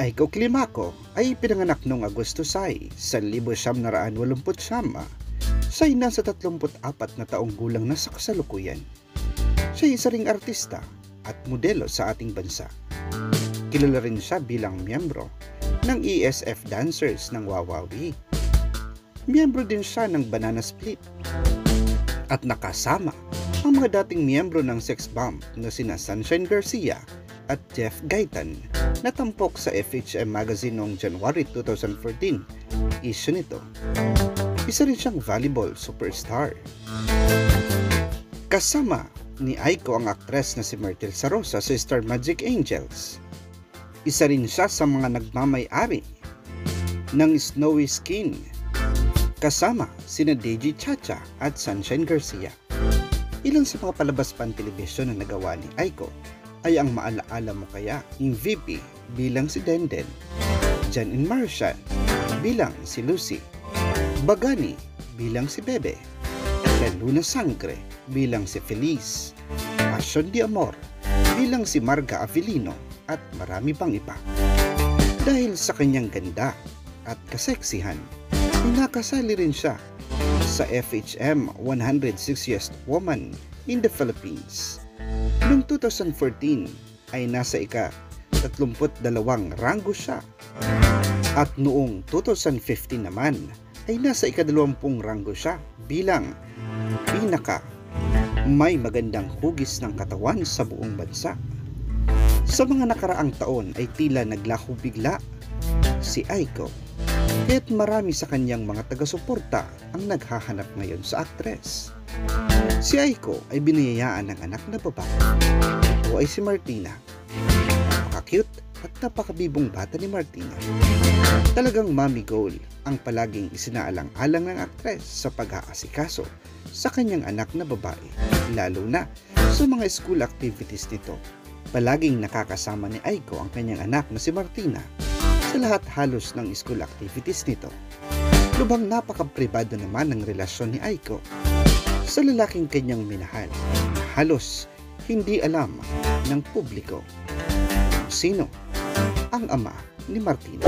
Aiko Climaco ay pinanganak noong Agosto 6, 1989. Siya ay nasa 34 na taong gulang na sa kasalukuyan. Siya ay isa ring artista at modelo sa ating bansa. Kilala rin siya bilang miyembro ng ESF Dancers ng Wawawi. Miyembro din siya ng Banana Split at nakasama ang mga dating miyembro ng Sex Bomb na sina Sunshine Garcia at Jeff Gaitan na tampok sa FHM Magazine noong January 2014 issue nito. Isa rin siyang volleyball superstar. Kasama ni Aiko ang aktres na si Myrtle Sarosa sa Star Magic Angels. Isa rin siya sa mga nagmamay-ari ng Snowy Skin. Kasama sina Deji Chacha at Sunshine Garcia. Ilan sa mga palabas pan-telebisyon na nagawa ni Aiko ay ang Maalaala Mo Kaya in VP bilang si Denden, Jan and Martian bilang si Lucy, Bagani bilang si Bebe, La Luna Sangre bilang si Feliz, Passion de Amor bilang si Marga Avellino at marami pang iba. Dahil sa kanyang ganda at kaseksihan, nakasali rin siya sa FHM 160th Woman in the Philippines. Noong 2014 ay nasa ika-32 ranggo siya at noong 2015 naman ay nasa ika-20 ranggo siya bilang pinaka may magandang hugis ng katawan sa buong bansa. Sa mga nakaraang taon ay tila naglaho bigla si Aiko kaya't marami sa kanyang mga taga-suporta ang naghahanap ngayon sa aktres. Si Aiko ay biniyayaan ng anak na babae. Ito ay si Martina. Napaka-cute at napakabibong bata ni Martina. Talagang mommy goal ang palaging isinaalang-alang ng aktres sa pag-aasikaso sa kanyang anak na babae, lalo na sa mga school activities nito. Palaging nakakasama ni Aiko ang kanyang anak na si Martina sa lahat halos ng school activities nito. Lubhang napaka-pribado naman ng relasyon ni Aiko sa lalaking kanyang minahal. Halos hindi alam ng publiko kung sino ang ama ni Martina.